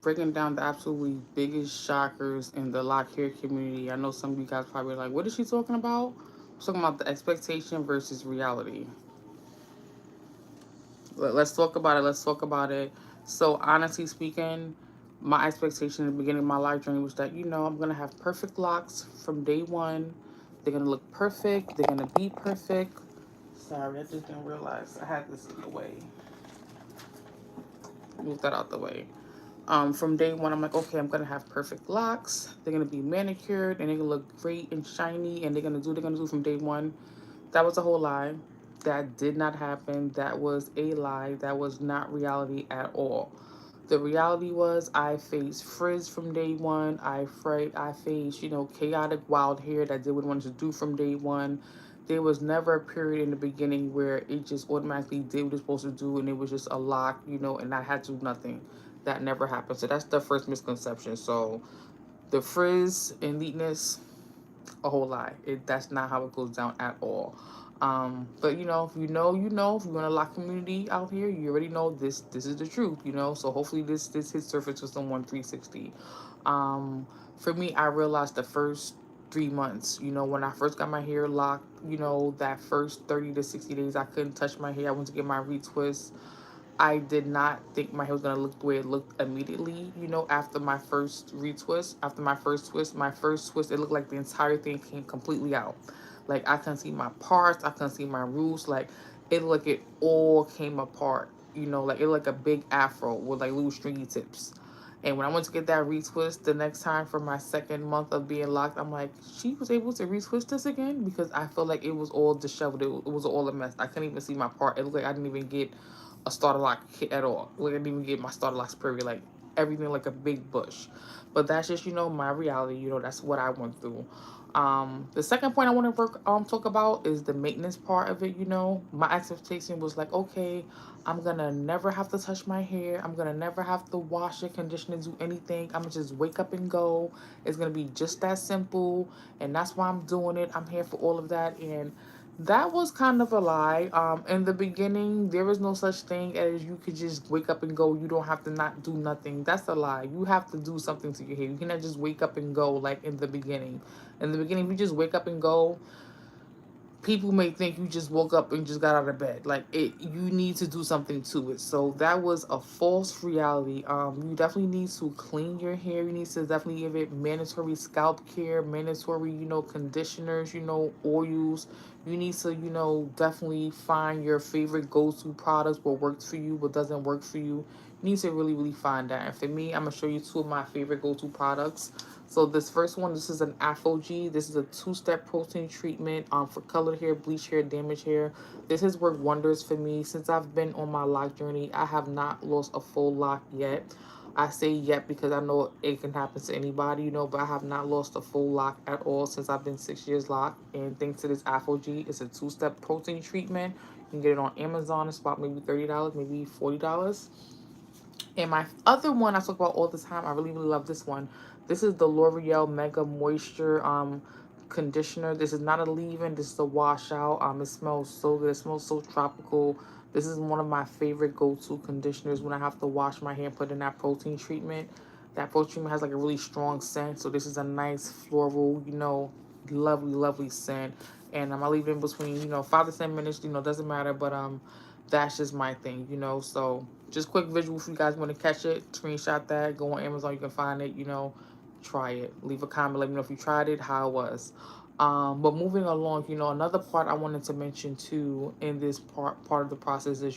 breaking down the absolutely biggest shockers in the lock hair community. I know some of you guys probably like, what is she talking about? I'm talking about the expectation versus reality. Let's talk about it. Let's talk about it. So, honestly speaking, my expectation in the beginning of my life journey was that, I'm going to have perfect locks from day one. They're going to look perfect. They're going to be perfect. Sorry, I just didn't realize I had this in the way. Move that out the way. From day one, I'm like, okay, I'm gonna have perfect locks. They're gonna be manicured and they're gonna look great and shiny, and they're gonna do from day one. That was a whole lie. That did not happen. That was a lie. That was not reality at all. The reality was I faced frizz from day one. I faced, chaotic wild hair that did what it wanted to do from day one. There was never a period in the beginning where it just automatically did what it's supposed to do and it was just a lock, and I had to do nothing. That never happened. So that's the first misconception. So the frizz and neatness, a whole lie. That's not how it goes down at all. But if you know, if you're in a lock community out here, you already know this is the truth. So hopefully this hits surface with someone 360. Um, for me, I realized the first 3 months, when I first got my hair locked, that first 30 to 60 days, I couldn't touch my hair. I went to get my retwist. I did not think my hair was gonna look the way it looked immediately. After my first retwist, after my first twist, it looked like the entire thing came completely out. Like I couldn't see my parts, I couldn't see my roots. Like it looked like it all came apart. Like it looked like a big afro with like little stringy tips. And when I went to get that retwist the next time for my second month of being locked, I'm like, she was able to retwist this again because I felt like it was all disheveled. It was all a mess. I couldn't even see my part. It looked like I didn't even get a starter lock kit at all. Like I didn't even get my starter locks period. Like everything like a big bush. But that's just my reality. That's what I went through. The second point I want to talk about is the maintenance part of it. My expectation was like, okay, I'm gonna never have to touch my hair. I'm gonna never have to wash it, condition it, do anything. I'm gonna just wake up and go. It's gonna be just that simple, and that's why I'm doing it. I'm here for all of that, and that was kind of a lie. In the beginning, there is no such thing as you could just wake up and go. You don't have to not do nothing. That's a lie. You have to do something to your hair. You cannot just wake up and go like in the beginning. In the beginning, if you just wake up and go, people may think you just woke up and just got out of bed. Like you need to do something to it. So that was a false reality. You definitely need to clean your hair. You need to definitely give it mandatory scalp care, mandatory, conditioners, oils. You need to, definitely find your favorite go-to products, what works for you, what doesn't work for you. You need to really, really find that. And for me, I'm gonna show you two of my favorite go-to products. So this first one, this is an AphoG. This is a two-step protein treatment for colored hair, bleached hair, damaged hair. This has worked wonders for me. Since I've been on my lock journey, I have not lost a full lock yet. I say yet because I know it can happen to anybody, but I have not lost a full lock at all since I've been 6 years locked. And thanks to this AphoG, it's a two-step protein treatment. You can get it on Amazon. It's about maybe $30, maybe $40. And my other one I talk about all the time, I really, really love this one. This is the L'Oreal Mega Moisture conditioner. This is not a leave-in, this is a washout. It smells so good. It smells so tropical. This is one of my favorite go-to conditioners when I have to wash my hair and put in that protein treatment. That protein treatment has like a really strong scent. So this is a nice floral, lovely, lovely scent. And I leave it in between, 5 to 10 minutes, doesn't matter, but that's just my thing. So just quick visual if you guys want to catch it, screenshot that, go on Amazon, you can find it, try it. Leave a comment, let me know if you tried it, how it was. But moving along, another part I wanted to mention too in this part of the process is,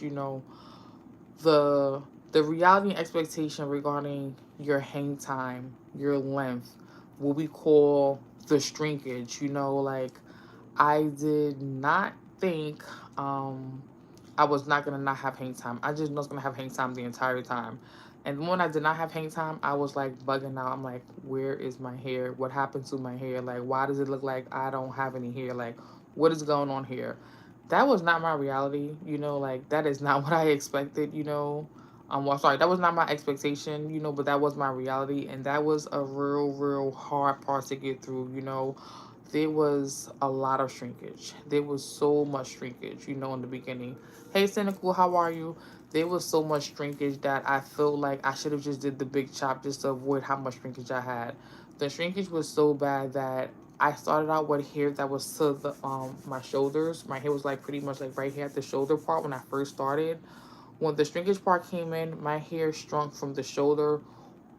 the the reality and expectation regarding your hang time, your length, what we call the shrinkage, like I did not think I was not gonna not have hang time. I just was gonna have hang time the entire time. And when I did not have hang time, I was like bugging out. I'm like, where is my hair? What happened to my hair? Like, why does it look like I don't have any hair? Like, what is going on here? That was not my reality, like that is not what I expected. Well, sorry, that was not my expectation, but that was my reality, and that was a real, real hard part to get through. There was a lot of shrinkage. There was so much shrinkage, in the beginning. Hey, Cynical, how are you? there was so much shrinkage that I feel like I should have just did the big chop just to avoid how much shrinkage I had. The shrinkage was so bad that I started out with hair that was to the my shoulders. My hair was like pretty much like right here at the shoulder part when I first started. When the shrinkage part came in, my hair shrunk from the shoulder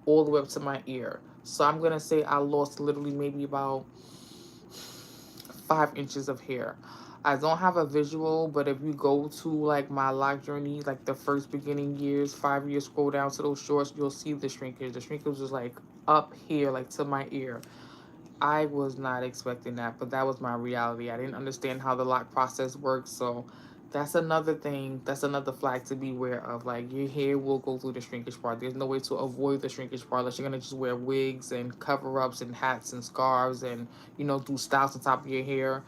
all the way up to my ear. So I'm gonna say I lost literally maybe about 5 inches of hair. I don't have a visual, but if you go to like my lock journey, like the first beginning years, 5 years, scroll down to those shorts, you'll see the shrinkage. The shrinkage was like up here, like to my ear. I was not expecting that, but that was my reality. I didn't understand how the lock process works, so that's another thing. That's another flag to be aware of. Like your hair will go through the shrinkage part. There's no way to avoid the shrinkage part unless you're gonna just wear wigs and cover ups and hats and scarves and do styles on top of your hair.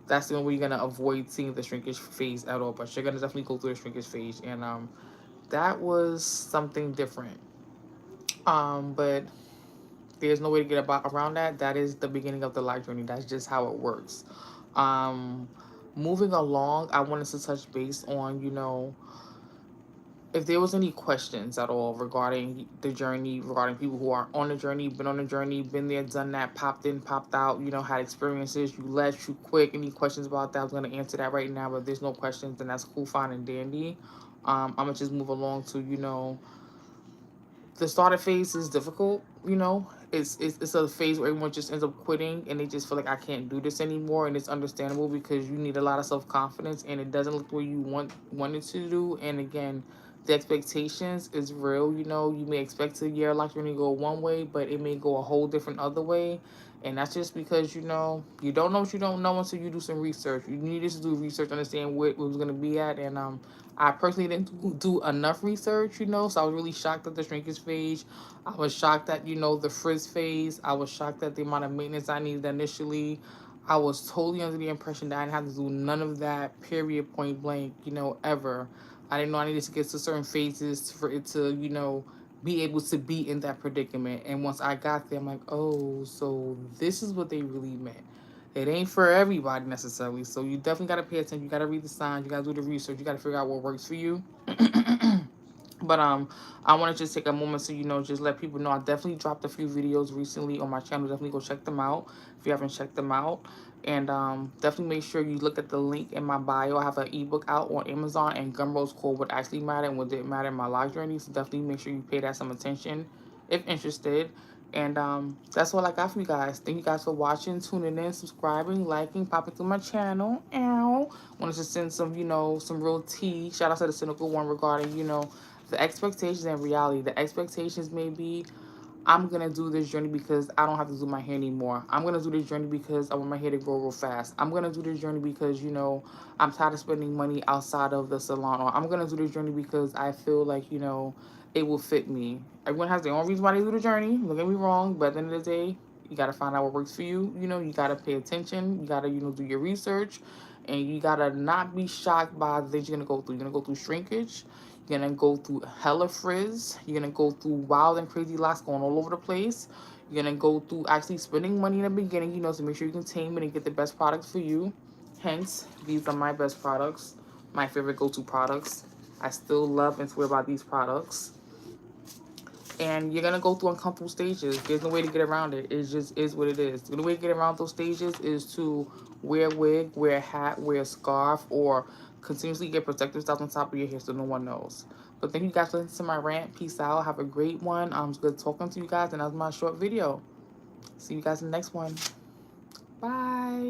That's the only way you're gonna avoid seeing the shrinkage phase at all. But you're gonna definitely go through the shrinkage phase, and that was something different. But there's no way to get about around that. That is the beginning of the life journey. That's just how it works. Um, Moving along, I wanted to touch base on, if there was any questions at all regarding the journey, regarding people who are on the journey, been on the journey, been there, done that, popped in, popped out, had experiences, you left, you quick. Any questions about that? I'm going to answer that right now, but if there's no questions, then that's cool, fine, and dandy. I'm going to just move along to, the starter phase is difficult. It's a phase where everyone just ends up quitting and they just feel like I can't do this anymore, and it's understandable because you need a lot of self-confidence and it doesn't look the way you want it to do. And again, the expectations is real. You may expect a year like you're gonna go one way, but it may go a whole different other way. And that's just because you don't know what you don't know until you do some research. You needed to do research, understand what it was gonna be at. And I personally didn't do enough research, so I was really shocked at the shrinkage phase. I was shocked at, the frizz phase. I was shocked at the amount of maintenance I needed initially. I was totally under the impression that I didn't have to do none of that, period, point blank, ever. I didn't know I needed to get to certain phases for it to, be able to be in that predicament. And once I got there, I'm like, oh, so this is what they really meant. It ain't for everybody necessarily. So you definitely got to pay attention. You got to read the signs. You got to do the research. You got to figure out what works for you. But I want to just take a moment to just let people know I definitely dropped a few videos recently on my channel. Definitely go check them out if you haven't checked them out. And definitely make sure you look at the link in my bio. I have an ebook out on Amazon, and Gumroad's called What Actually Mattered and What Didn't Matter in My Life Journey. So definitely make sure you pay that some attention if interested. And that's all I got for you guys. Thank you guys for watching, tuning in, subscribing, liking, popping through my channel. Ow. Wanted to send some, some real tea. Shout out to the cynical one regarding, the expectations and reality. The expectations may be, I'm going to do this journey because I don't have to do my hair anymore. I'm going to do this journey because I want my hair to grow real fast. I'm going to do this journey because, I'm tired of spending money outside of the salon. Or I'm going to do this journey because I feel like, it will fit me. Everyone has their own reason why they do the journey. Don't get me wrong. But at the end of the day, you got to find out what works for you. You got to pay attention. You got to, do your research. And you got to not be shocked by the things you're going to go through. You're going to go through shrinkage. You're going to go through hella frizz. You're going to go through wild and crazy locks going all over the place. You're going to go through actually spending money in the beginning, to make sure you can tame it and get the best products for you. Hence, these are my best products, my favorite go-to products. I still love and swear by these products. And you're going to go through uncomfortable stages. There's no way to get around it. It just is what it is. The only way to get around those stages is to wear a wig, wear a hat, wear a scarf, or continuously get protective stuff on top of your hair so no one knows. But thank you guys for listening to my rant. Peace out. Have a great one. It's good talking to you guys. And that was my short video. See you guys in the next one. Bye.